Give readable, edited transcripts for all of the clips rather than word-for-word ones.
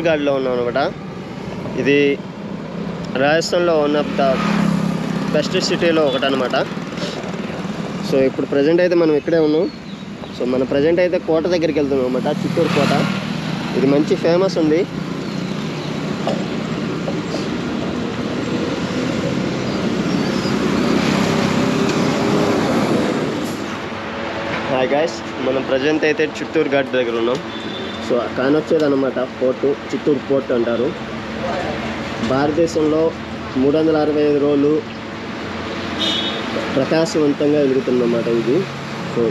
గాడిలో ఉన్నాం అనమాట. ఇది రాజస్థాన్లో వన్ ఆఫ్ ద బెస్ట్ సిటీలో ఒకటి అనమాట. సో ఇప్పుడు ప్రజెంట్ అయితే మనం ఇక్కడే ఉన్నాం. సో మన ప్రజెంట్ అయితే కోట దగ్గరికి వెళ్తున్నాం అనమాట, చిత్తూరు కోట. ఇది మంచి ఫేమస్ ఉంది. హాయ్ గాయ్స్, మనం ప్రజెంట్ అయితే చిత్తూరు ఘాట్ దగ్గర ఉన్నాం. సో కానొచ్చేది అనమాట పోర్టు, చిత్తూరు పోర్ట్ అంటారు. భారతదేశంలో 365 రోజులు ప్రకాశవంతంగా వెలుగుతుందన్నమాట ఇది. సో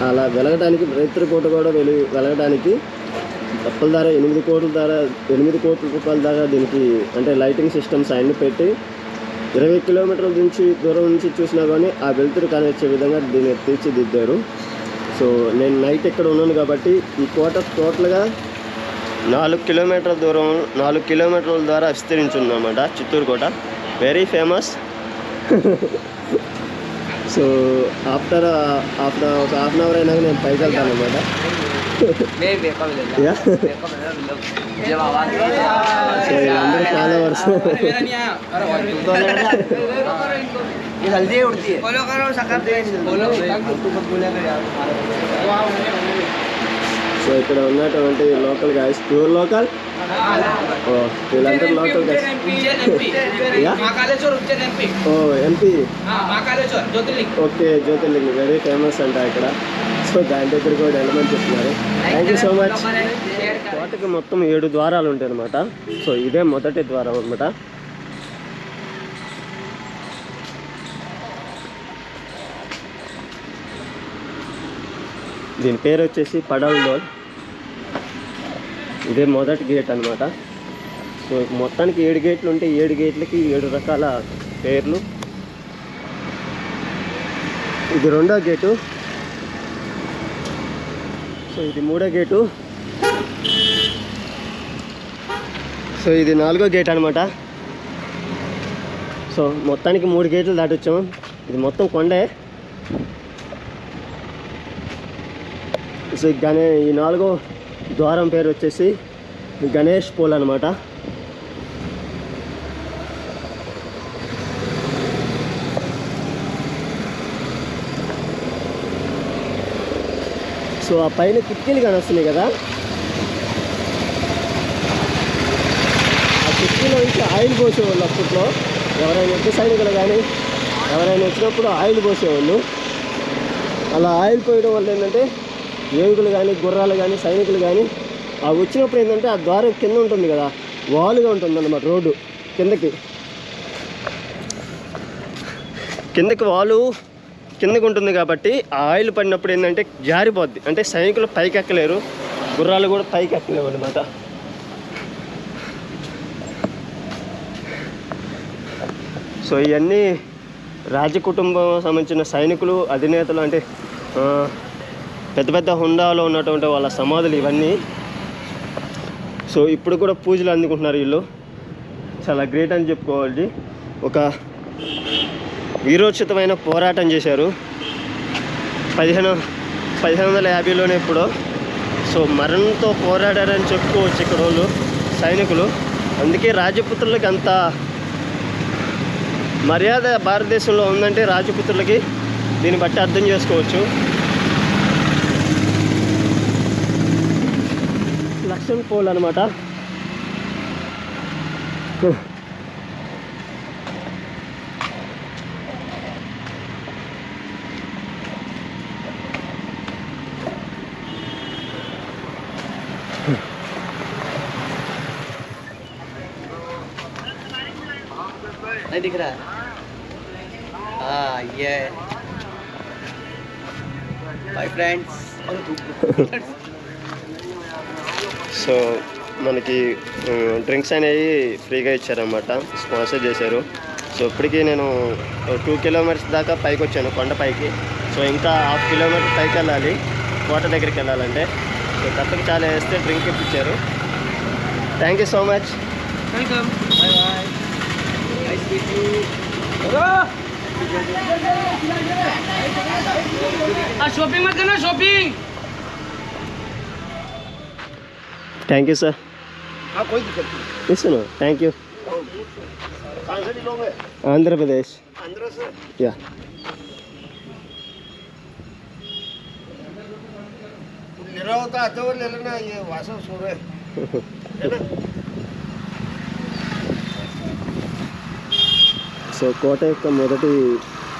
అలా వెలగడానికి రైతుల కూడా వెలగడానికి డబ్బుల ద్వారా 8 కోట్ల రూపాయల దాకా దీనికి అంటే లైటింగ్ సిస్టమ్స్ అన్నీ పెట్టి 20 కిలోమీటర్ల నుంచి దూరం నుంచి చూసినా కానీ ఆ వెలుతురు కానిచ్చే విధంగా దీన్ని తీర్చిదిద్దారు. సో నేను నైట్ ఇక్కడ ఉన్నాను కాబట్టి ఈ కోట టోటల్గా 4 కిలోమీటర్ల ద్వారా విస్తరించింది అన్నమాట చిత్తూరు కోట. Very famous. సో ఆఫ్టర్ ఒక హాఫ్ అన్ అవర్ అయినాక నేను పైకి వెళ్తాను అనమాట. సో అందరూ ఫాలోవర్స్. సో ఇక్కడ ఉన్నటువంటి లోకల్ గాయస్, ప్యూర్ లోకల్, వీళ్ళందరూ లోకల్ గాయస్. ఓ MP, okay, Jyotirling very famous అంట ఇక్కడ. సో దాని దగ్గర కూడా వెళ్ళమని చెప్తున్నారు. Thank you so much. కోటకి మొత్తం 7 ద్వారాలు ఉంటాయి అనమాట. సో ఇదే మొదటి ద్వారం అనమాట. దీని పేరు వచ్చేసి పడవల్. ఇదే మొదటి గేట్ అనమాట. సో మొత్తానికి 7 గేట్లు ఉంటే 7 గేట్లకి 7 రకాల పేర్లు. ఇది 2వ గేటు. సో ఇది 3వ గేటు. సో ఇది 4వ గేట్ అనమాట. సో మొత్తానికి 3 గేట్లు దాటొచ్చాము. ఇది మొత్తం కొండే. సో ఈ 4వ ద్వారం పేరు వచ్చేసి గణేష్ పోల్ అనమాట. సో ఆ పైన కిటికీలు కానొస్తున్నాయి కదా, ఆ కిటికీలో నుంచి ఆయిల్ పోసేవాళ్ళు అప్పట్లో. ఎవరైనా యుద్ధ సైనికులు కానీ ఎవరైనా వచ్చినప్పుడు ఆయిల్ పోసేవాళ్ళు. అలా ఆయిల్ పోయడం వల్ల ఏంటంటే ఏనుగులు కానీ గుర్రాలు కానీ సైనికులు కానీ ఆ వచ్చినప్పుడు ఏంటంటే ఆ ద్వారం కింద ఉంటుంది కదా, వాలుగా ఉంటుంది అన్నమాట. రోడ్డు కిందకి వాలు కిందకి ఉంటుంది కాబట్టి ఆ ఆయిల్ పడినప్పుడు ఏంటంటే జారిపోద్ది. అంటే సైనికులు పైకి ఎక్కలేరు, గుర్రాలు కూడా పైకి ఎక్కలేవు అనమాట. సో ఇవన్నీ రాజకుటుంబం సంబంధించిన సైనికులు, అధినేతలు, అంటే పెద్ద పెద్ద హుండాలో ఉన్నటువంటి వాళ్ళ సమాధులు ఇవన్నీ. సో ఇప్పుడు కూడా పూజలు అందుకుంటున్నారు వీళ్ళు. చాలా గ్రేట్ అని చెప్పుకోవాలి. ఒక వీరోచితమైన పోరాటం చేశారు 1550లోనే ఎప్పుడో. సో మరణంతో పోరాడారని చెప్పుకోవచ్చు ఇక్కడ వాళ్ళు సైనికులు. అందుకే రాజపుత్రులకి అంత మర్యాద భారతదేశంలో ఉందంటే రాజపుత్రులకి దీన్ని బట్టి అర్థం చేసుకోవచ్చు. లక్ష్మణ్ పోల్ అనమాట. नहीं दिख रहा है? हाँ ये बाय फ्रेंड्स. సో మనకి డ్రింక్స్ అనేవి ఫ్రీగా ఇచ్చారన్నమాట, స్పాన్సర్ చేశారు. సో ఇప్పటికీ నేను 2 కిలోమీటర్స్ దాకా పైకి వచ్చాను, కొండ పైకి. సో ఇంకా 1/2 కిలోమీటర్ పైకి వెళ్ళాలి కోట దగ్గరికి వెళ్ళాలంటే. సో కప్పకి చాలా వేస్తే డ్రింక్ ఇప్పించారు. Thank you so much. Welcome. Bye bye. Nice meet you. Shopping मत करना, शॉपिंग. Thank you sir. हाँ कोई दिक्कत नहीं। ఇస్తాను. Thank you. कहाँ से लोगे? ఆంధ్రప్రదేశ్. आंध्र से? యా. लेना होता आते हुए ले लेना, ये वासन सो रहे है ना? సో కోట యొక్క మొదటి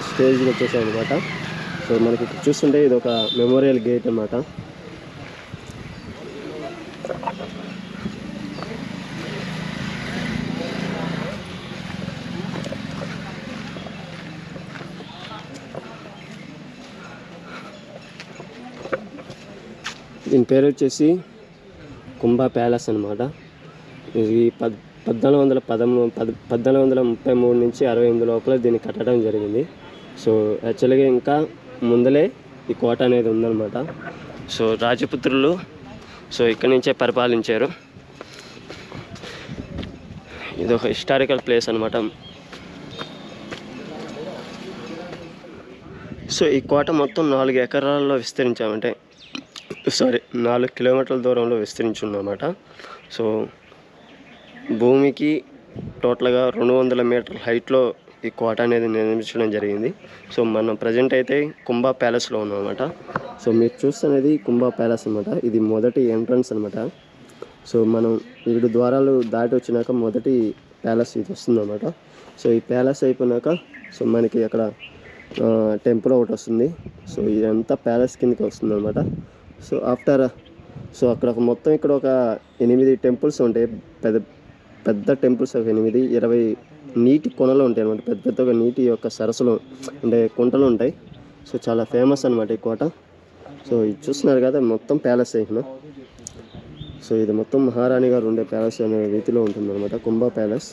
స్టేజ్కి వచ్చేసాం అనమాట. సో మనకి ఇక్కడ చూస్తుంటే ఇది ఒక మెమోరియల్ గేట్ అన్నమాట. దీని పేరు వచ్చేసి కుంభా ప్యాలెస్ అనమాట. ఇది 1433 నుంచి 68 లోపల దీన్ని కట్టడం జరిగింది. సో యాక్చువల్గా ఇంకా ముందలే ఈ కోట అనేది ఉందన్నమాట. సో రాజపుత్రులు సో ఇక్కడి నుంచే పరిపాలించారు. ఇది ఒక హిస్టారికల్ ప్లేస్ అనమాట. సో ఈ కోట మొత్తం 4 ఎకరాల్లో విస్తరించామంటే 4 కిలోమీటర్ల దూరంలో విస్తరించున్నమాట. సో భూమికి టోటల్గా 200 మీటర్ల హైట్లో ఈ కోట అనేది నిర్మించడం జరిగింది. సో మనం ప్రజెంట్ అయితే కుంభా ప్యాలెస్లో ఉన్నామన్నమాట. సో మీరు చూస్తున్నది కుంభా ప్యాలెస్ అనమాట. ఇది మొదటి ఎంట్రన్స్ అనమాట. సో మనం 7 ద్వారాలు దాటి వచ్చినాక మొదటి ప్యాలెస్ ఇది వస్తుందన్నమాట. సో ఈ ప్యాలెస్ అయిపోయినాక సో మనకి అక్కడ టెంపుల్ ఒకటి వస్తుంది. సో ఇదంతా ప్యాలెస్ కిందకి వస్తుంది అనమాట. సో సో అక్కడ మొత్తం ఇక్కడ ఒక 8 టెంపుల్స్ ఉంటాయి. పెద్ద టెంపుల్స్ ఒక 8, 20 నీటి కొనలు ఉంటాయి అనమాట. పెద్దగా నీటి యొక్క సరస్సులు అంటే కుంటలు ఉంటాయి. సో చాలా ఫేమస్ అనమాట ఈ కోట. సో ఇది చూస్తున్నారు కదా మొత్తం ప్యాలెస్ అయినా. సో ఇది మొత్తం మహారాణి గారు ఉండే ప్యాలెస్ అనే రీతిలో ఉంటుంది అనమాట కుంభా ప్యాలెస్.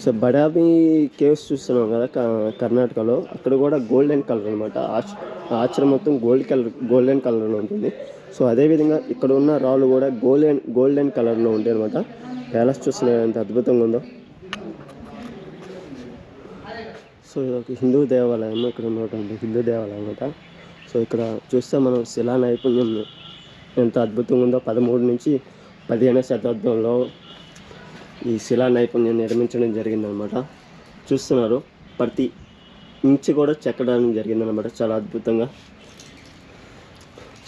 సో బడాబీ కేవ్స్ చూస్తున్నాం కదా కర్ణాటకలో. అక్కడ కూడా గోల్డెన్ కలర్ అనమాట. ఆశ్రమం మొత్తం గోల్డెన్ కలర్లో ఉంటుంది. సో అదేవిధంగా ఇక్కడ ఉన్న రాళ్ళు కూడా గోల్డెన్ కలర్లో ఉంటాయి అనమాట. ప్యాలెస్ చూస్తున్నారు ఎంత అద్భుతంగా ఉందో. సో ఇది ఒక హిందూ దేవాలయం. ఇక్కడ ఉన్నటువంటి హిందూ దేవాలయం అనమాట. సో ఇక్కడ చూస్తే మనం శిలా నైపుణ్యం ఎంత అద్భుతంగా ఉందో. 13 నుంచి 15వ శతాబ్దంలో ఈ శిలా నైపుణ్యం నిర్మించడం జరిగిందనమాట. చూస్తున్నారు ప్రతి ఇంచు కూడా చెక్కడానికి జరిగిందనమాట చాలా అద్భుతంగా.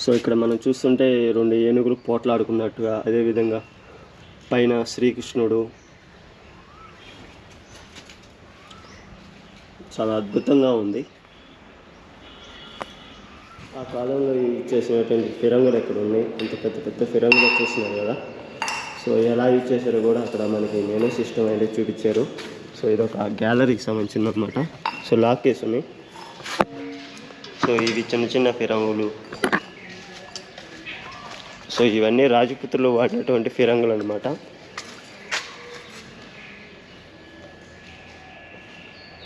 సో ఇక్కడ మనం చూస్తుంటే 2 ఏనుగులు పోట్లాడుకున్నట్టుగా, అదేవిధంగా పైన శ్రీకృష్ణుడు చాలా అద్భుతంగా ఉంది. ఆ కాలంలో చేసినటువంటి ఫిరంగులు ఎక్కడ ఉన్నాయి, ఇంత పెద్ద ఫిరంగులు చూస్తున్నారు కదా. సో ఎలా యూజ్ చేశారో కూడా అక్కడ మనకి మెనూ సిస్టమ్ అనేది చూపించారు. సో ఇది ఒక గ్యాలరీకి సంబంధించింది అనమాట. సో లాక్ కేసు ఉన్నాయి. సో ఇవి చిన్న ఫిరంగులు. సో ఇవన్నీ రాజపుత్రులు వాడినటువంటి ఫిరంగులు అనమాట.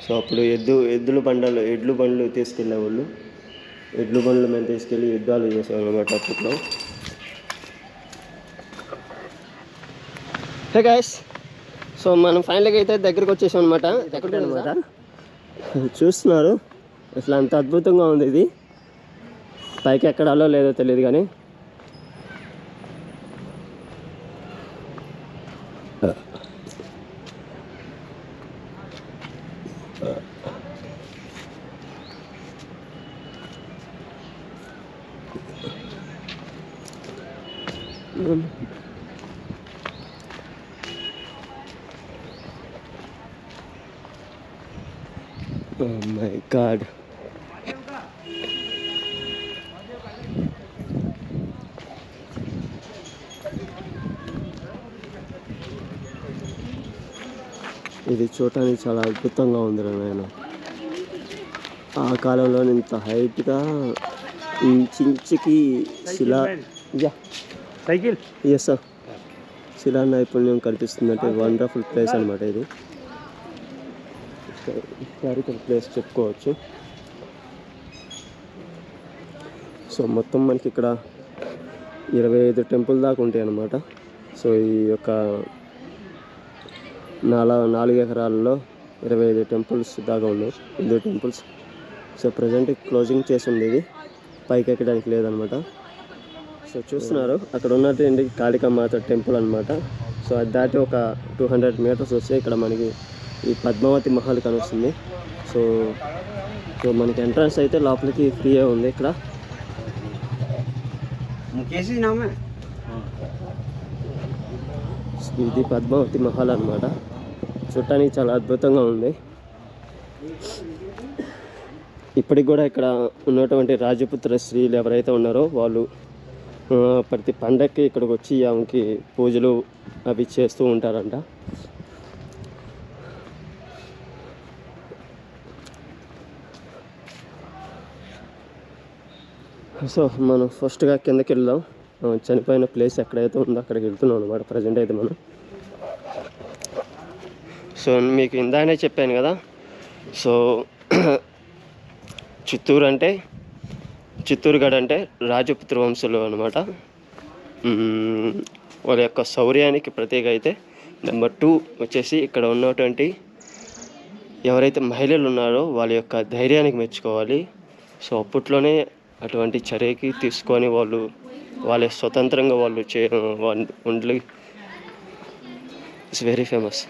సో అప్పుడు ఎడ్లు బండ్లు తీసుకెళ్ళేవాళ్ళు. ఎడ్లు బండ్లు మేము తీసుకెళ్ళి యుద్ధాలు చేసేవాళ్ళు అనమాట అప్పట్లో. హే గైస్, సో మనం ఫైనల్గా అయితే దగ్గరికి వచ్చేసాం అనమాట. ఎక్కడ అనమాట చూస్తున్నారు అసలు అంత అద్భుతంగా ఉంది. ఇది పైకి ఎక్కడాలో లేదో తెలియదు కానీ oh my god. ఇది చూడటానికి చాలా అద్భుతంగా ఉంది నాయన. ఆ కాలంలో ఇంత హైట్గా ఇంచుకి సైకిల్ ఎస్ సార్ శిలా నైపుణ్యం కనిపిస్తుందంటే వండర్ఫుల్ ప్లేస్ అనమాట. ఇది హిస్టారికల్ ప్లేస్ చెప్పుకోవచ్చు. సో మొత్తం మనకి ఇక్కడ 25 టెంపుల్ దాకా ఉంటాయి అన్నమాట. సో ఈ యొక్క 4 ఎకరాలలో 25 టెంపుల్స్ దాకా ఉన్నాయి, Hindu temples. So present closing చేసి ఉంది ఇది. పైకి ఎక్కడానికి లేదనమాట. సో చూస్తున్నారు అక్కడ ఉన్నటువంటి కాళికామాత టెంపుల్ అనమాట. సో అది దాటి ఒక 200 మీటర్స్ వస్తే ఇక్కడ మనకి ఈ పద్మావతి మహల్ కనిపిస్తుంది. సో సో మనకి ఎంట్రన్స్ అయితే లోపలికి ఫ్రీయే ఉంది. ఇక్కడ ఇది పద్మావతి మహల్ అనమాట. చూడటానికి చాలా అద్భుతంగా ఉంది. ఇప్పటికి కూడా ఇక్కడ ఉన్నటువంటి రాజపుత్ర స్త్రీలు ఎవరైతే ఉన్నారో వాళ్ళు ప్రతి పండగకి ఇక్కడికి వచ్చి ఆమెకి పూజలు అవి చేస్తూ ఉంటారంట. సో మనం ఫస్ట్గా కిందకి వెళ్దాం. చనిపోయిన ప్లేస్ ఎక్కడైతే ఉందో అక్కడికి వెళ్తున్నాం అనమాట ప్రజెంట్ అయితే మనం. సో మీకు ఇందానే చెప్పాను కదా, సో చిత్తూరుగఢ్ అంటే రాజపుత్ర వంశులు అనమాట. వాళ్ళ యొక్క శౌర్యానికి ప్రతీక అయితే. నెంబర్ 2 వచ్చేసి ఇక్కడ ఉన్నటువంటి ఎవరైతే మహిళలు ఉన్నారో వాళ్ళ యొక్క ధైర్యానికి మెచ్చుకోవాలి. సో అప్పట్లోనే అటువంటి చర్యకి తీసుకొని వాళ్ళు వాళ్ళ స్వతంత్రంగా వాళ్ళు only it's very famous.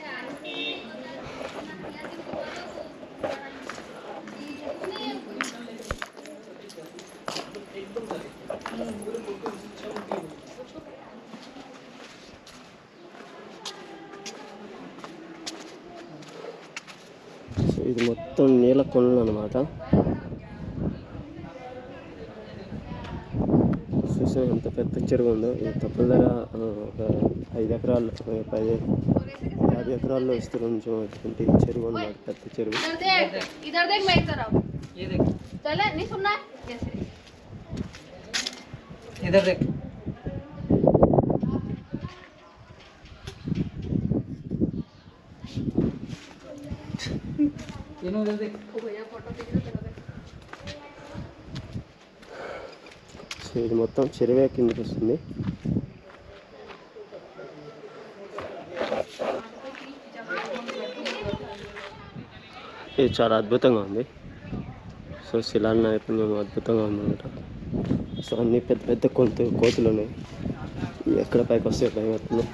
So ఇది మొత్తం నీళ్ళ కొండలు అనమాట. చూసా ఎంత పెద్ద చెరువు ఉందో. ఈ తప్పుల ధర ఒక 5 ఎకరాలు 50 ఎకరాల్లో విస్తరించినటువంటి చెరువు అనమాట. పెద్ద చెరువు. సో ఇది మొత్తం చెరువే కిందకి వస్తుంది. ఇది చాలా అద్భుతంగా ఉంది. సో శిలా నైపుణ్యం అద్భుతంగా ఉందన్నమాట. సో అన్ని పెద్ద పెద్ద కోతులు ఉన్నాయి. ఎక్కడ పైకి వస్తే భయం అవుతుంది.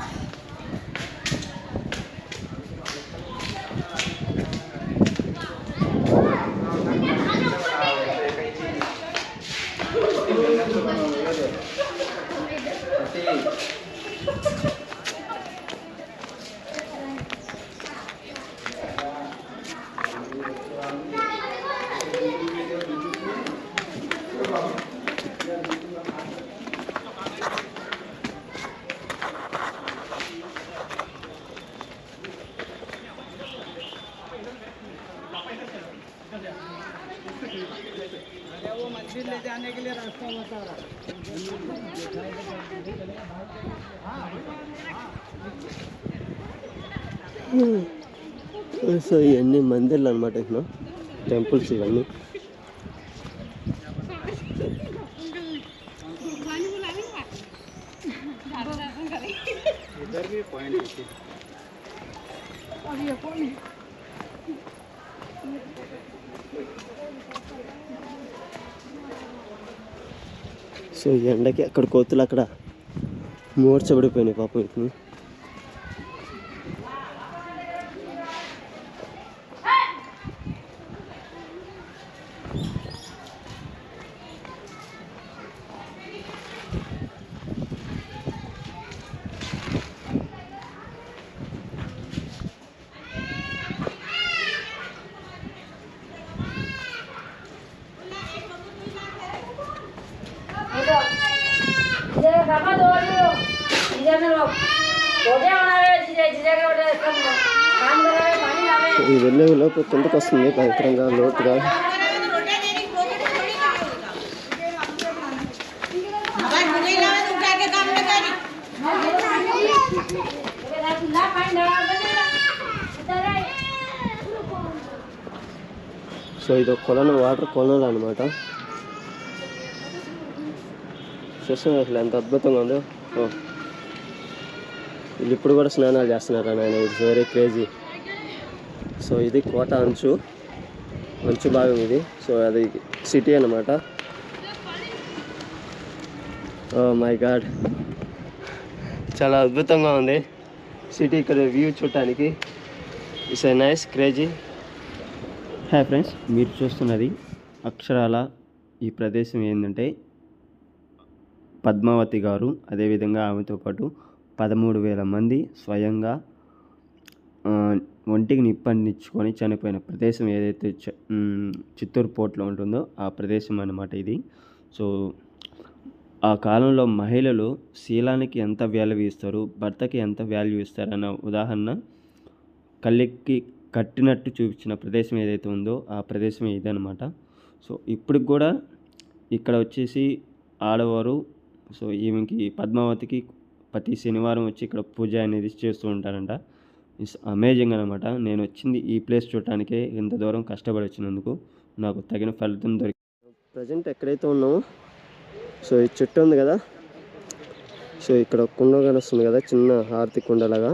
ले जाने के लिए रास्ता बता रहा సో ఇవన్నీ మందిర్లు అనమాట. ఇక్కడ టెంపుల్స్ ఇవన్నీ. సో ఈ ఎండకి అక్కడ కోతులు అక్కడ మూర్చబడిపోయినాయి పాపం. వీటిని ఈ వెళ్ళే లోపు కిందకు వస్తుంది భయంకరంగా లోతుగా. సో ఇది కొలను, వాటర్ కొలలు అనమాట. చూస్తున్నారు అసలు ఎంత అద్భుతంగా ఉందో. వీళ్ళు ఇప్పుడు కూడా స్నానాలు చేస్తున్నారు ఆయన. It's very crazy. సో ఇది కోట అంచు భాగం ఇది. సో అది సిటీ అన్నమాట. ఓ మై గాడ్, చాలా అద్భుతంగా ఉంది సిటీ ఇక్కడ వ్యూ చూడటానికి. It's a nice crazy. Hi friends, మీరు చూస్తున్నది అక్షరాల ఈ ప్రదేశం ఏంటంటే పద్మావతి గారు, అదేవిధంగా ఆమెతో పాటు 13,000 మంది స్వయంగా ఒంటికి నిప్పంటించుకొని చనిపోయిన ప్రదేశం ఏదైతే చిత్తూరు పోర్ట్లో ఉంటుందో ఆ ప్రదేశం అన్నమాట ఇది. సో ఆ కాలంలో మహిళలు శీలానికి ఎంత వాల్యూ ఇస్తారు, భర్తకి ఎంత వాల్యూ ఇస్తారన్న ఉదాహరణ కళ్ళెక్కి కట్టినట్టు చూపించిన ప్రదేశం ఏదైతే ఉందో ఆ ప్రదేశమే ఇదనమాట. సో ఇప్పటికి కూడా ఇక్కడ వచ్చేసి ఆడవారు, సో ఈమెకి పద్మావతికి ప్రతి శనివారం వచ్చి ఇక్కడ పూజ అనేది చేస్తూ ఉంటారంట. ఇట్స్ అమేజింగ్ అనమాట. నేను వచ్చింది ఈ ప్లేస్ చూడటానికే, ఇంత దూరం కష్టపడి వచ్చినందుకు నాకు తగిన ఫలితం దొరికింది. ప్రజెంట్ ఎక్కడైతే ఉన్నామో, సో ఈ చెట్టు ఉంది కదా, సో ఇక్కడ కుండ కనిపిస్తుంది కదా, చిన్న హారతి కుండలాగా.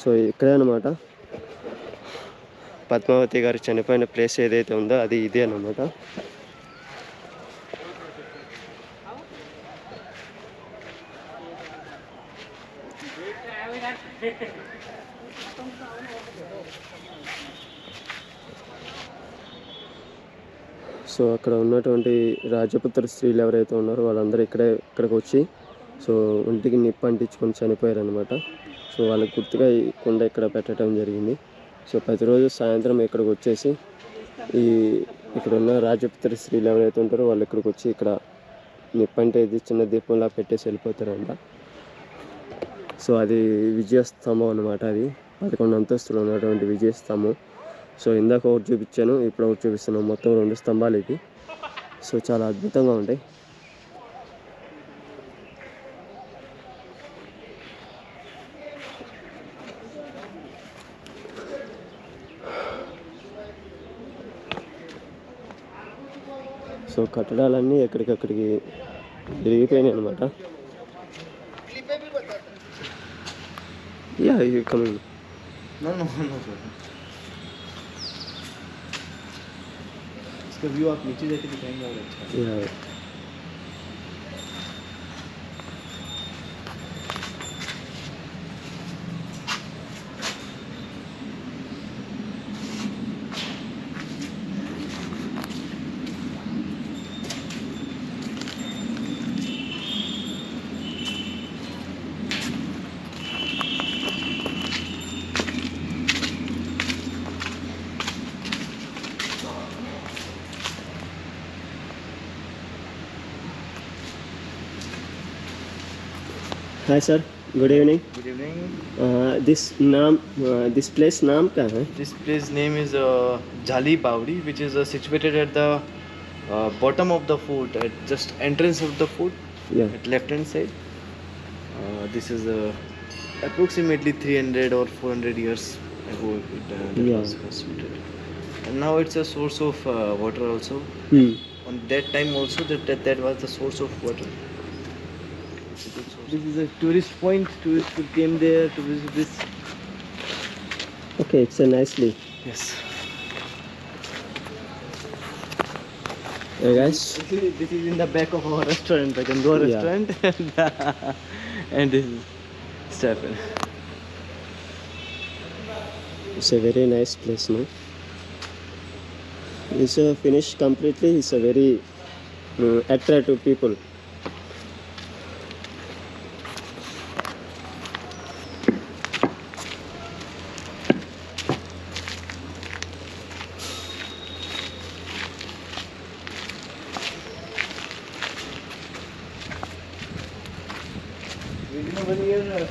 సో ఇక్కడే అనమాట పద్మావతి గారు చనిపోయిన ప్లేస్ ఏదైతే ఉందో అది ఇదే అనమాట. సో అక్కడ ఉన్నటువంటి రాజపుత్ర స్త్రీలు ఎవరైతే ఉన్నారో వాళ్ళందరూ ఇక్కడికి వచ్చి సో ఒంటికి నిప్పు అంటించుకొని చనిపోయారు అనమాట. సో వాళ్ళకి గుర్తుగా ఈ కుండ ఇక్కడ పెట్టడం జరిగింది. సో ప్రతిరోజు సాయంత్రం ఇక్కడికి వచ్చేసి ఇక్కడ ఉన్న రాజపుత్ర స్త్రీలు ఎవరైతే ఉంటారో వాళ్ళు ఇక్కడికి వచ్చి ఇక్కడ నిప్పు అంటే ఇది చిన్న దీపంలా పెట్టేసి వెళ్ళిపోతారంట. సో అది విజయస్తంభం అనమాట. అది 11 అంతస్తులు ఉన్నటువంటి విజయస్తంభం. సో ఇందాక ఒకటి చూపించాను, ఇప్పుడు ఒకటి చూపిస్తున్నాను. మొత్తం 2 స్తంభాలు ఇది. సో చాలా అద్భుతంగా ఉంటాయి. సో కట్టడాలన్నీ ఎక్కడికక్కడికి విరిగిపోయినాయి అనమాట. Yeah you coming. No, sir. इसका व्यू आप नीचे जाके दिखाएंगे और अच्छा। या hi sir, good evening. Good evening. This place नाम क्या है? This place name is Jali Bawdi, which is situated at the bottom of the fort, at just entrance of the fort, Yeah. at left hand side. This is approximately 300 or 400 years ago that Yeah. was constructed. And now it's a source of water also. On that time also that was the source of water. This is a tourist point. Tourists came there to visit this. Okay, it's a nicely. Yes. Hey guys. This is in the back of our restaurant, the Gandua Yeah. restaurant. And this is Stephen. It's a very nice place, no? It's finished completely. It's a very attractive people. Over here,